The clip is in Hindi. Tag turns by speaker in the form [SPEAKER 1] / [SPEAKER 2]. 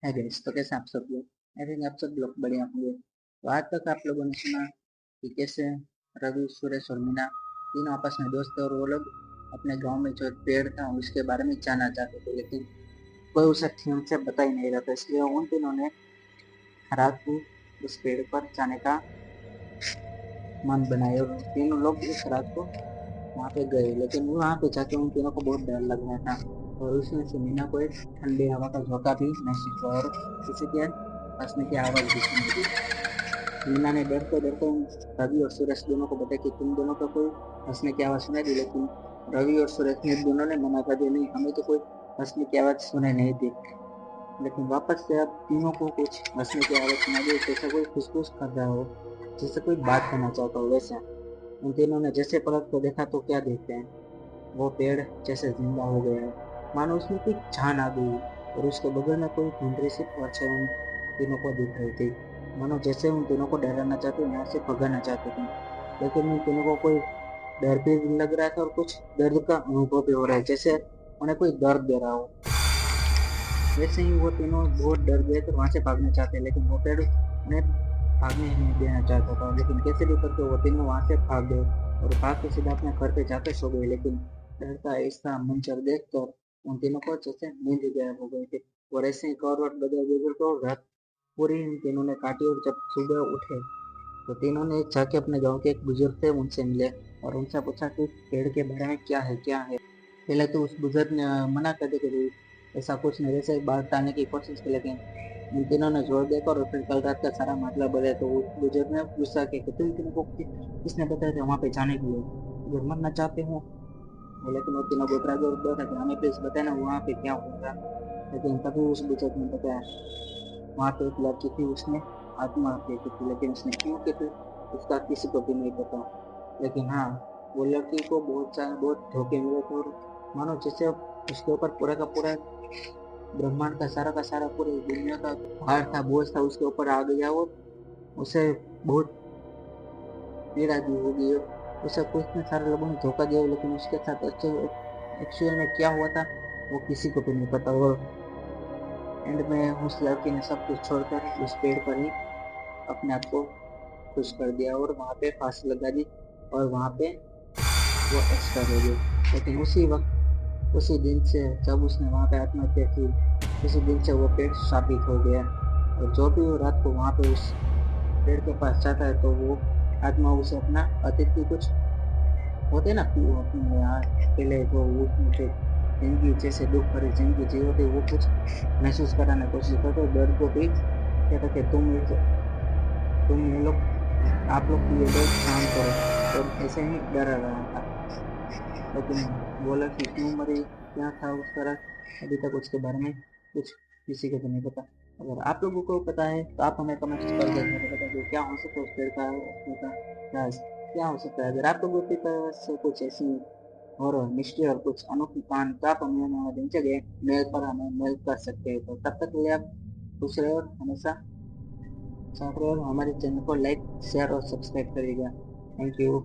[SPEAKER 1] है गाइस, तो कैसे आप सब लोग। आई थिंक आप सब लोग बढ़िया होंगे। तो आज तक आप लोगों ने सुना कि कैसे रवि, सुरेश और मीना तीनों आपस में दोस्त थे और वो लोग अपने गांव में जो एक पेड़ था उसके बारे में जानना चाहते थे, लेकिन कोई उसे ठीक से बता ही नहीं रहा था। इसलिए उन तीनों ने रात को उस पेड़ पर जाने का मन बनाया और तीनों लोग उस रात को वहां पे गए। लेकिन वहां पे जाके उन तीनों को बहुत डर लग रहा था और उसमें से मीना को एक ठंडी हवा का झोंका भी महसूस हुआ और किसी के हंसने की आवाज भी सुनाई दी। मीना ने डरते डरते उन रवि और सुरेश दोनों को बताया कि तुम दोनों को कोई हंसने की आवाज सुनाई दी, लेकिन रवि और सुरेश ने दोनों ने मना कर दिया, नहीं हमें तो कोई हंसने की आवाज सुनाई नहीं दी। लेकिन वापस से अब तीनों को कुछ हंसने की आवाज सुनाई दी, जैसे कोई खुशफुस कर रहा हो, जैसे कोई बात करना चाहता हो वैसा। उन तीनों ने जैसे पलट कर देखा तो क्या देखते हैं, वो पेड़ जैसे जिंदा हो गया है, मानो उसमें कोई जान आ गई। और उसके बगल में कोई धुंधली सी परछाई उन तीनों को दिख रही थी, मानो जैसे उन तीनों को डराना चाहते, यहाँ से भगाना चाहते थे। लेकिन उन तीनों को कोई डर भी लग रहा था और कुछ दर्द का अनुभव भी हो रहा है, जैसे उन्हें कोई दर्द दे रहा हो। वैसे ही वो तीनों बहुत डर गए तो वहां से भागना चाहते, लेकिन वो पेड़ उन्हें भागने ही नहीं देना चाहता था। लेकिन कैसे भी करके वो तीनों वहां से भाग गए और भाग के सीधा अपने घर पे जाकर सो गए। लेकिन डर का ऐसा मंजर देख कर उन तीनों को जैसे नींद ही गायब हो गए थे। और ऐसे ही करवट बदल बदल कर रात पूरी इन तीनों ने काटी और जब सुबह उठे तो तीनों ने जाके अपने गाँव के एक बुजुर्ग थे उनसे मिले और उनसे पूछा कि पेड़ के बारे में क्या है क्या है। पहले तो उस बुजुर्ग ने मना कर दिया कि ऐसा कुछ नहीं, वैसे बात टालने की कोशिश की, लेकिन उन तीनों ने जोर देकर और फिर कल रात का सारा मतलब बोले तो उस बुजुर्ग ने गुस्सा किया कि तुम तीनों को किसने बताया था वहां पे जाने के लिए, अगर मरना चाहते हो। लेकिन वो तीनों घबरा गए और बोला कि हमें प्लीज बताया ना वहाँ पे क्या हुआ। लेकिन तभी उस बुजुर्ग ने बताया वहां पे एक लड़की थी, उसने आत्महत्या की थी, लेकिन उसने क्यों की थी उसका किसी को भी नहीं पता। लेकिन हाँ, वो लड़की को बहुत धोखे मिले थे और मानो जैसे उसके ऊपर पूरा का पूरा ब्रह्मांड का सारा पूरी दुनिया का भार था, बोझ था उसके ऊपर आ गया। वो उसे बहुत पीड़ा दी होगी और उसे कुछ ने सारे लोगों ने धोखा दिया, लेकिन उसके साथ एक्चुअल में क्या हुआ था वो किसी को भी नहीं पता। और एंड में उस लड़की ने सब कुछ छोड़कर उस पेड़ पर ही अपने आप को खुश कर दिया और वहां पे फांसी लगा दी और वहां पे वो एक्सपायर हो गई। लेकिन उसी वक्त, उसी दिन से जब उसने वहां पे आत्महत्या की, उसी दिन से वो पेड़ शापित हो गया। और जो भी वो रात को वहां पे उस पेड़ के पास जाता है तो वो आत्मा उसे अपना अतीत की कुछ होते ना कि वो अपने यहाँ पहले जो जो जिंदगी जैसे दुख भरी जिंदगी जी होती वो कुछ महसूस कराने की कोशिश करते और दर्द को भी कहता कि तुम ये लोग, आप लोग ये दर्द सहन करो। और ऐसे ही डरा रहा था। लेकिन वो लड़की क्यों मरी, क्या था उसका राज, अभी तक उसके बारे में कुछ किसी को भी नहीं पता। अगर आप लोगों को पता है तो आप हमें कमेंट्स कर देना, बता दो क्या हो सकता है उस पेड़ का राज, क्या हो सकता है। अगर आप लोगों की तरफ से कुछ ऐसी हॉरर मिस्ट्री और कुछ अनोखी कहानी तो आप हमें हमारे दिनचर्या मेल पर हमें मेल कर सकते हैं। तो तब तक के लिए आप खुश रहे और हमेशा साथ रहे और हमारे चैनल को लाइक शेयर और सब्सक्राइब करिएगा। Thank you.